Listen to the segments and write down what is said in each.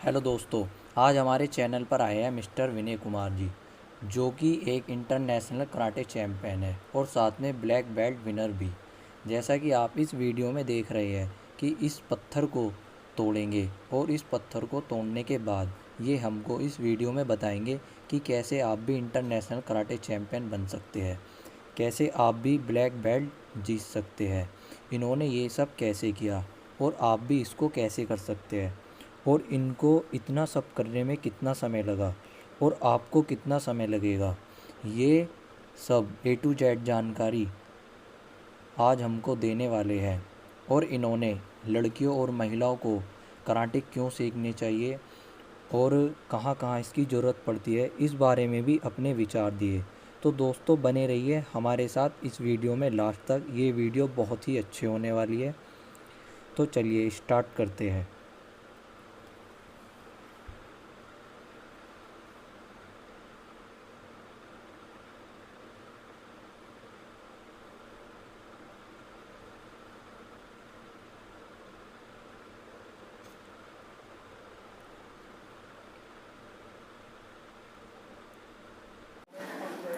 Hello दोस्तों, आज हमारे चैनल पर आए हैं मिस्टर विनय कुमार जी, जो कि एक इंटरनेशनल कराटे चैम्पियन है और साथ में ब्लैक बेल्ट विनर भी। जैसा कि आप इस वीडियो में देख रहे हैं कि इस पत्थर को तोड़ेंगे और इस पत्थर को तोड़ने के बाद ये हमको इस वीडियो में बताएंगे कि कैसे आप भी इंटरनेशनल कराटे चैम्पियन बन सकते हैं, कैसे आप भी ब्लैक बेल्ट जीत सकते हैं, इन्होंने ये सब कैसे किया और आप भी इसको कैसे कर सकते हैं और इनको इतना सब करने में कितना समय लगा और आपको कितना समय लगेगा। ये सब A to Z जानकारी आज हमको देने वाले हैं और इन्होंने लड़कियों और महिलाओं को कराटे क्यों सीखने चाहिए और कहाँ कहाँ इसकी ज़रूरत पड़ती है, इस बारे में भी अपने विचार दिए। तो दोस्तों, बने रहिए हमारे साथ इस वीडियो में लास्ट तक। ये वीडियो बहुत ही अच्छी होने वाली है। तो चलिए स्टार्ट करते हैं।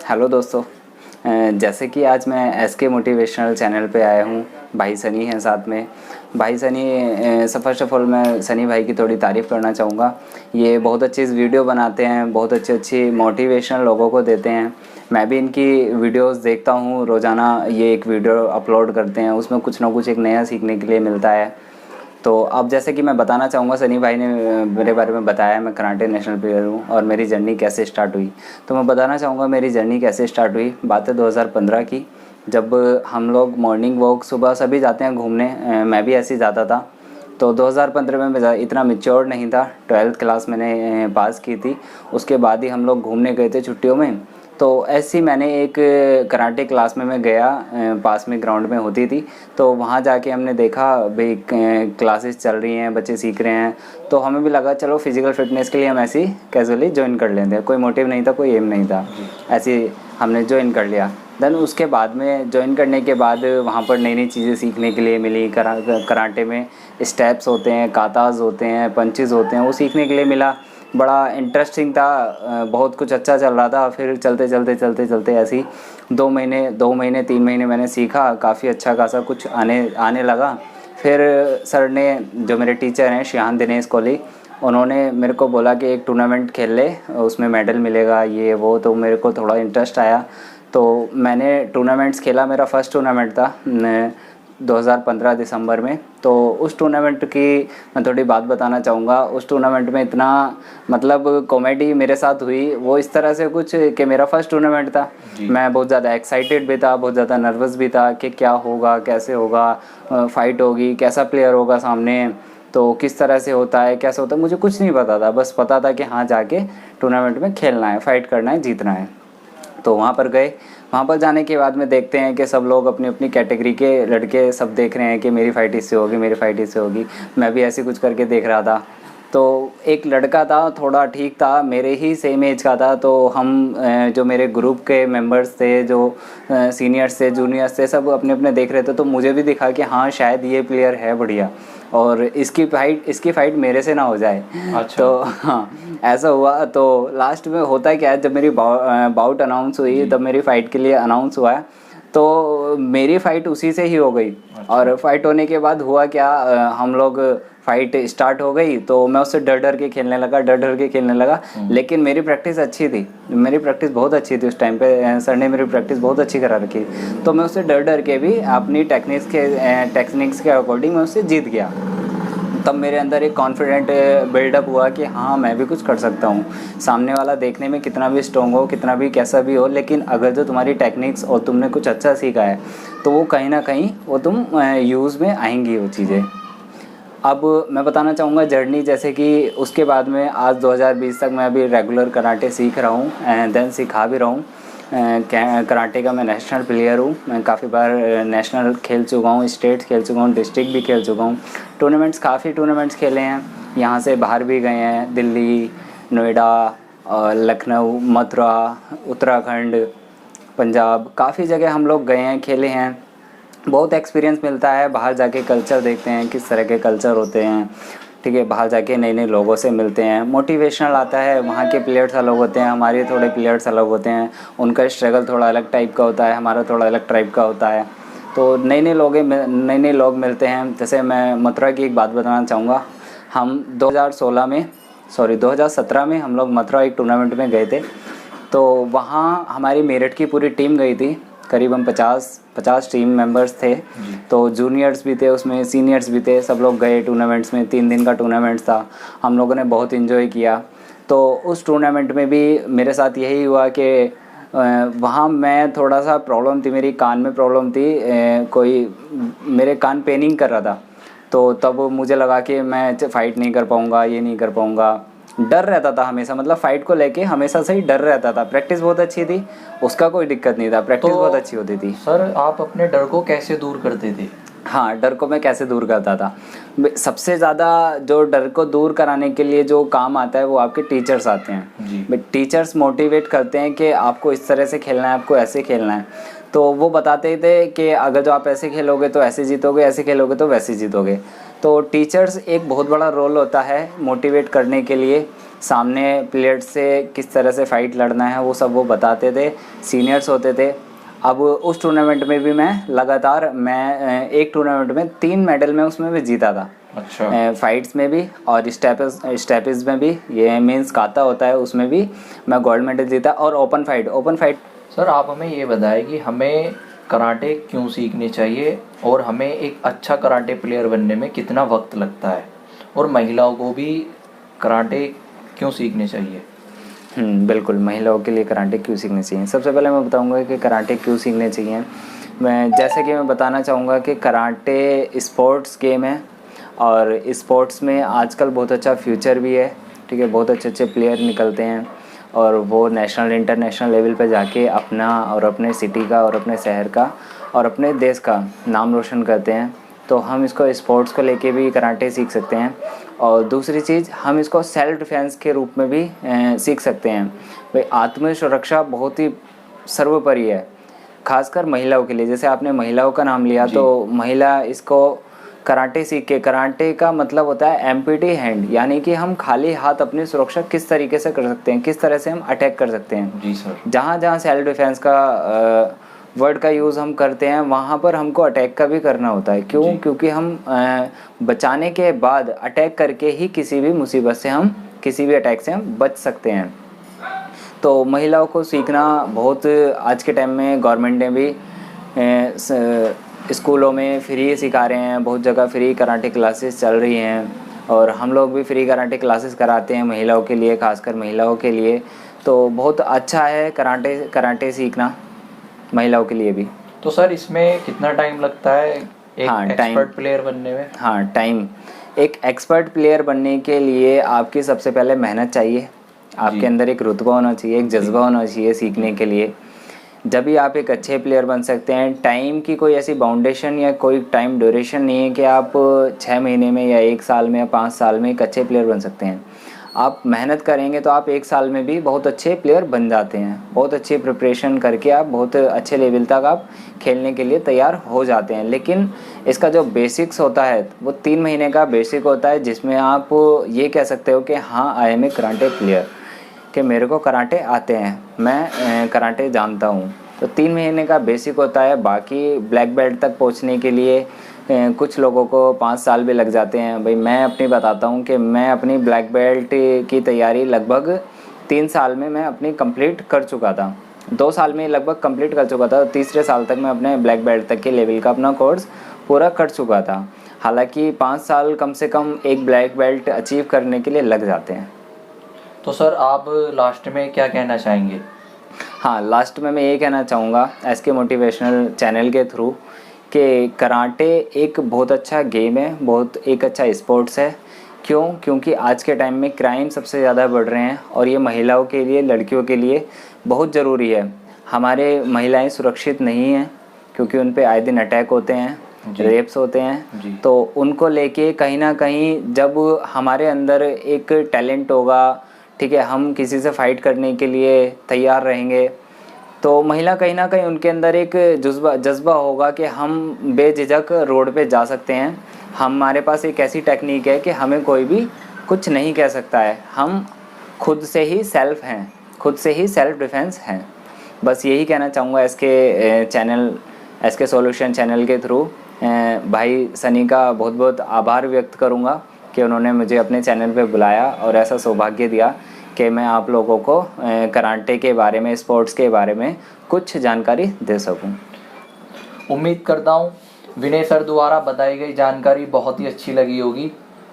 हेलो दोस्तों। जैसे कि आज मैं SK मोटिवेशनल चैनल पे आया हूँ। भाई सनी हैं साथ में। भाई सनी फर्स्ट ऑफ ऑल मैं सनी भाई की थोड़ी तारीफ़ करना चाहूँगा। ये बहुत अच्छी वीडियो बनाते हैं, बहुत अच्छी मोटिवेशनल लोगों को देते हैं। मैं भी इनकी वीडियोस देखता हूँ रोज़ाना। ये एक वीडियो अपलोड करते हैं, उसमें कुछ ना कुछ एक नया सीखने के लिए मिलता है। तो अब जैसे कि मैं बताना चाहूँगा, सनी भाई ने मेरे बारे में बताया मैं कराटे नेशनल प्लेयर हूँ और मेरी जर्नी कैसे स्टार्ट हुई। तो मैं बताना चाहूँगा मेरी जर्नी कैसे स्टार्ट हुई। बात है 2015 की, जब हम लोग मॉर्निंग वॉक सुबह सभी जाते हैं घूमने, मैं भी ऐसे ही जाता था। तो 2015 में मैं इतना मैच्योर नहीं था। 12th क्लास मैंने पास की थी, उसके बाद ही हम लोग घूमने गए थे छुट्टियों में। तो ऐसी मैंने एक कराटे क्लास में मैं गया, पास में ग्राउंड में होती थी। तो वहाँ जाके हमने देखा भाई क्लासेस चल रही हैं, बच्चे सीख रहे हैं। तो हमें भी लगा चलो फिजिकल फिटनेस के लिए हम ऐसे ही कैजुअली ज्वाइन कर लेते हैं। कोई मोटिव नहीं था, कोई एम नहीं था, ऐसे ही हमने ज्वाइन कर लिया। देन उसके बाद में ज्वाइन करने के बाद वहाँ पर नई नई चीज़ें सीखने के लिए मिली। कराटे में स्टेप्स होते हैं, काताज होते हैं, पंचेज़ होते हैं, वो सीखने के लिए मिला। बड़ा इंटरेस्टिंग था, बहुत कुछ अच्छा चल रहा था। फिर चलते ऐसे ही 2 महीने 3 महीने मैंने सीखा, काफ़ी अच्छा खासा कुछ आने लगा। फिर सर ने, जो मेरे टीचर हैं शिहान दिनेश कोहली, उन्होंने मेरे को बोला कि एक टूर्नामेंट खेल ले, उसमें मेडल मिलेगा ये वो। तो मेरे को थोड़ा इंटरेस्ट आया, तो मैंने टूर्नामेंट्स खेला। मेरा फर्स्ट टूर्नामेंट था 2015 दिसंबर में। तो उस टूर्नामेंट की मैं थोड़ी बात बताना चाहूँगा। उस टूर्नामेंट में इतना मतलब कॉमेडी मेरे साथ हुई, वो इस तरह से कुछ कि मेरा फर्स्ट टूर्नामेंट था। मैं बहुत ज़्यादा एक्साइटेड भी था, बहुत ज़्यादा नर्वस भी था कि क्या होगा, कैसे होगा, फ़ाइट होगी, कैसा प्लेयर होगा सामने, तो किस तरह से होता है, कैसे होता है, मुझे कुछ नहीं पता था। बस पता था कि हाँ जाके टूर्नामेंट में खेलना है, फ़ाइट करना है, जीतना है। तो वहाँ पर गए। वहाँ पर जाने के बाद में देखते हैं कि सब लोग अपनी अपनी कैटेगरी के लड़के सब देख रहे हैं कि मेरी फ़ाइट इससे होगी, मेरी फ़ाइट इससे होगी। मैं भी ऐसे कुछ करके देख रहा था। तो एक लड़का था, थोड़ा ठीक था, मेरे ही सेम एज का था। तो हम जो मेरे ग्रुप के मेंबर्स थे, जो सीनियर्स थे, जूनियर्स थे, सब अपने अपने देख रहे थे। तो मुझे भी दिखा कि हाँ शायद ये प्लेयर है बढ़िया और इसकी फ़ाइट मेरे से ना हो जाए। अच्छा। तो हाँ ऐसा हुआ। तो लास्ट में होता है क्या है, जब मेरी बाउट अनाउंस हुई, तब मेरी फ़ाइट के लिए अनाउंस हुआ है, तो मेरी फ़ाइट उसी से ही हो गई। और फाइट होने के बाद हुआ क्या, हम लोग फाइट स्टार्ट हो गई। तो मैं उससे डर डर के खेलने लगा। लेकिन मेरी प्रैक्टिस अच्छी थी, मेरी प्रैक्टिस बहुत अच्छी थी उस टाइम पे। सर ने मेरी प्रैक्टिस बहुत अच्छी करा रखी। तो मैं उससे डर डर के भी अपनी टेक्निक्स के अकॉर्डिंग मैं उससे जीत गया। तब मेरे अंदर एक कॉन्फिडेंट बिल्डअप हुआ कि हाँ मैं भी कुछ कर सकता हूँ। सामने वाला देखने में कितना भी स्ट्रॉन्ग हो, कितना भी कैसा भी हो, लेकिन अगर जो तुम्हारी टेक्निक्स और तुमने कुछ अच्छा सीखा है तो वो कहीं ना कहीं वो तुम यूज़ में आएंगी वो चीज़ें। अब मैं बताना चाहूँगा जर्नी, जैसे कि उसके बाद में आज 2020 तक मैं अभी रेगुलर कराटे सीख रहा हूँ एंड देन सिखा भी रहा हूँ। कराटे का मैं नेशनल प्लेयर हूँ। मैं काफ़ी बार नेशनल खेल चुका हूँ, स्टेट खेल चुका हूँ, डिस्ट्रिक्ट भी खेल चुका हूँ। काफ़ी टूर्नामेंट्स खेले हैं, यहाँ से बाहर भी गए हैं, दिल्ली, नोएडा, लखनऊ, मथुरा, उत्तराखंड, पंजाब, काफ़ी जगह हम लोग गए हैं, खेले हैं। बहुत एक्सपीरियंस मिलता है, बाहर जाके कल्चर देखते हैं, किस तरह के कल्चर होते हैं। ठीक है, बाहर जाके नए नए लोगों से मिलते हैं, मोटिवेशनल आता है। वहाँ के प्लेयर्स अलग होते हैं, हमारे थोड़े प्लेयर्स अलग होते हैं, उनका स्ट्रगल थोड़ा अलग टाइप का होता है, हमारा थोड़ा अलग टाइप का होता है। तो नए नए लोग मिलते हैं। जैसे मैं मथुरा की एक बात बताना चाहूँगा। हम 2017 में हम लोग मथुरा एक टूर्नामेंट में गए थे। तो वहाँ हमारी मेरठ की पूरी टीम गई थी, करीब हम 50 टीम मेंबर्स थे। तो जूनियर्स भी थे उसमें, सीनियर्स भी थे, सब लोग गए टूर्नामेंट्स में। 3 दिन का टूर्नामेंट था, हम लोगों ने बहुत इन्जॉय किया। तो उस टूर्नामेंट में भी मेरे साथ यही हुआ कि वहाँ मैं थोड़ा सा प्रॉब्लम थी, मेरी कान में प्रॉब्लम थी, कोई मेरे कान पेनिंग कर रहा था। तो तब मुझे लगा कि मैं फ़ाइट नहीं कर पाऊँगा, ये नहीं कर पाऊँगा। डर रहता था हमेशा, मतलब फ़ाइट को लेके हमेशा से ही डर रहता था। प्रैक्टिस बहुत अच्छी थी, उसका कोई दिक्कत नहीं था, प्रैक्टिस बहुत अच्छी होती थी। सर आप अपने डर को कैसे दूर करते थे? हाँ, डर को मैं कैसे दूर करता था, सबसे ज़्यादा जो डर को दूर कराने के लिए जो काम आता है वो आपके टीचर्स आते हैं। टीचर्स मोटिवेट करते हैं कि आपको इस तरह से खेलना है, आपको ऐसे खेलना है। तो वो बताते थे कि अगर जो आप ऐसे खेलोगे तो ऐसे जीतोगे, ऐसे खेलोगे तो वैसे जीतोगे। तो टीचर्स एक बहुत बड़ा रोल होता है मोटिवेट करने के लिए। सामने प्लेयर्स से किस तरह से फ़ाइट लड़ना है वो सब वो बताते थे, सीनियर्स होते थे। अब उस टूर्नामेंट में भी मैं लगातार एक टूर्नामेंट में 3 मेडल में उसमें भी जीता था। अच्छा। फाइट्स में भी और स्टेपिस में भी, ये मीन्स काता होता है, उसमें भी मैं गोल्ड मेडल जीता। और ओपन फाइट। सर आप हमें ये बताएं कि हमें कराटे क्यों सीखनी चाहिए और हमें एक अच्छा कराटे प्लेयर बनने में कितना वक्त लगता है, और महिलाओं को भी कराटे क्यों सीखने चाहिए? बिल्कुल, महिलाओं के लिए कराटे क्यों सीखने चाहिए। सबसे पहले मैं बताऊंगा कि कराटे क्यों सीखने चाहिए। जैसे कि मैं बताना चाहूँगा कि कराटे स्पोर्ट्स गेम है, और स्पोर्ट्स में आजकल बहुत अच्छा फ्यूचर भी है। ठीक है, बहुत अच्छे अच्छे प्लेयर निकलते हैं और वो नेशनल इंटरनेशनल लेवल पे जाके अपना और अपने सिटी का और अपने शहर का और अपने देश का नाम रोशन करते हैं। तो हम इसको स्पोर्ट्स को लेके भी कराटे सीख सकते हैं। और दूसरी चीज़, हम इसको सेल्फ डिफेंस के रूप में भी सीख सकते हैं। भाई, आत्म सुरक्षा बहुत ही सर्वोपरि है, खासकर महिलाओं के लिए। जैसे आपने महिलाओं का नाम लिया, तो महिला इसको कराटे सीख के, कराटे का मतलब होता है एम्प्टी हैंड, यानी कि हम खाली हाथ अपनी सुरक्षा किस तरीके से कर सकते हैं, किस तरह से हम अटैक कर सकते हैं। जी सर। जहाँ जहाँ सेल्फ डिफेंस का वर्ड का यूज़ हम करते हैं, वहाँ पर हमको अटैक का भी करना होता है। क्यों? क्योंकि हम बचाने के बाद अटैक करके ही किसी भी मुसीबत से हम, किसी भी अटैक से हम बच सकते हैं। तो महिलाओं को सीखना बहुत, आज के टाइम में गवर्नमेंट ने भी स्कूलों में फ्री सिखा रहे हैं, बहुत जगह फ्री कराटे क्लासेस चल रही हैं, और हम लोग भी फ्री कराटे क्लासेस कराते हैं महिलाओं के लिए, खासकर महिलाओं के लिए। तो बहुत अच्छा है कराटे सीखना महिलाओं के लिए भी। तो सर इसमें कितना टाइम लगता है एक एक्सपर्ट प्लेयर बनने में? हाँ, टाइम। एक एक्सपर्ट प्लेयर बनने के लिए आपकी सबसे पहले मेहनत चाहिए, आपके अंदर एक रुतबा होना चाहिए, एक जज्बा होना चाहिए सीखने के लिए। जब भी आप एक अच्छे प्लेयर बन सकते हैं। टाइम की कोई ऐसी बाउंडेशन या कोई टाइम ड्यूरेशन नहीं है कि आप 6 महीने में या 1 साल में या 5 साल में एक अच्छे प्लेयर बन सकते हैं। आप मेहनत करेंगे तो आप 1 साल में भी बहुत अच्छे प्लेयर बन जाते हैं। बहुत अच्छी प्रिपरेशन करके आप बहुत अच्छे लेवल तक आप खेलने के लिए तैयार हो जाते हैं। लेकिन इसका जो बेसिक्स होता है वो 3 महीने का बेसिक होता है, जिसमें आप ये कह सकते हो कि हाँ, I am a karate player, कि मेरे को कराटे आते हैं, मैं कराटे जानता हूँ। तो 3 महीने का बेसिक होता है। बाकी ब्लैक बेल्ट तक पहुँचने के लिए कुछ लोगों को 5 साल भी लग जाते हैं। भाई, मैं अपनी बताता हूँ कि मैं अपनी ब्लैक बेल्ट की तैयारी लगभग 3 साल में मैं अपनी कंप्लीट कर चुका था। 2 साल में लगभग कंप्लीट कर चुका था, और तीसरे साल तक मैं अपने ब्लैक बेल्ट तक के लेवल का अपना कोर्स पूरा कर चुका था। हालांकि 5 साल कम से कम एक ब्लैक बेल्ट अचीव करने के लिए लग जाते हैं। तो सर आप लास्ट में क्या कहना चाहेंगे? हाँ, लास्ट में मैं ये कहना चाहूँगा एसके मोटिवेशनल चैनल के थ्रू कि कराटे एक बहुत अच्छा गेम है, बहुत एक अच्छा स्पोर्ट्स है। क्यों? क्योंकि आज के टाइम में क्राइम सबसे ज़्यादा बढ़ रहे हैं, और ये महिलाओं के लिए, लड़कियों के लिए बहुत ज़रूरी है। हमारे महिलाएं सुरक्षित नहीं हैं, क्योंकि उन पे आए दिन अटैक होते हैं, रेप्स होते हैं। तो उनको लेके कहीं ना कहीं जब हमारे अंदर एक टैलेंट होगा, ठीक है, हम किसी से फाइट करने के लिए तैयार रहेंगे, तो महिला कहीं ना कहीं उनके अंदर एक जज्बा होगा कि हम बेझिझक रोड पे जा सकते हैं, हमारे पास एक ऐसी टेक्निक है कि हमें कोई भी कुछ नहीं कह सकता है, हम खुद से ही सेल्फ हैं, खुद से ही सेल्फ डिफेंस हैं। बस यही कहना चाहूँगा एसके सॉल्यूशन चैनल के थ्रू। भाई सनी का बहुत बहुत आभार व्यक्त करूँगा कि उन्होंने मुझे अपने चैनल पे बुलाया और ऐसा सौभाग्य दिया कि मैं आप लोगों को कराटे के बारे में, स्पोर्ट्स के बारे में कुछ जानकारी दे सकूं। उम्मीद करता हूँ विनय सर द्वारा बताई गई जानकारी बहुत ही अच्छी लगी होगी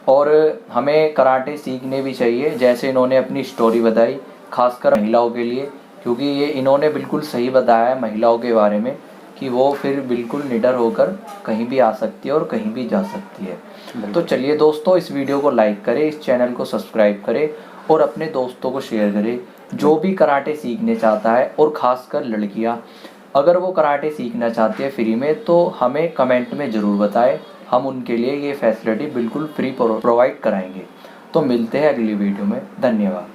और हमें कराटे सीखने भी चाहिए, जैसे इन्होंने अपनी स्टोरी बताई, खासकर महिलाओं के लिए, क्योंकि ये इन्होंने बिल्कुल सही बताया है महिलाओं के बारे में कि वो फिर बिल्कुल निडर होकर कहीं भी आ सकती है और कहीं भी जा सकती है। तो चलिए दोस्तों, इस वीडियो को लाइक करें, इस चैनल को सब्सक्राइब करें और अपने दोस्तों को शेयर करें जो भी कराटे सीखने चाहता है। और ख़ासकर लड़कियां, अगर वो कराटे सीखना चाहती है फ्री में, तो हमें कमेंट में ज़रूर बताएं, हम उनके लिए ये फैसिलिटी बिल्कुल फ्री प्रोवाइड कराएंगे। तो मिलते हैं अगली वीडियो में, धन्यवाद।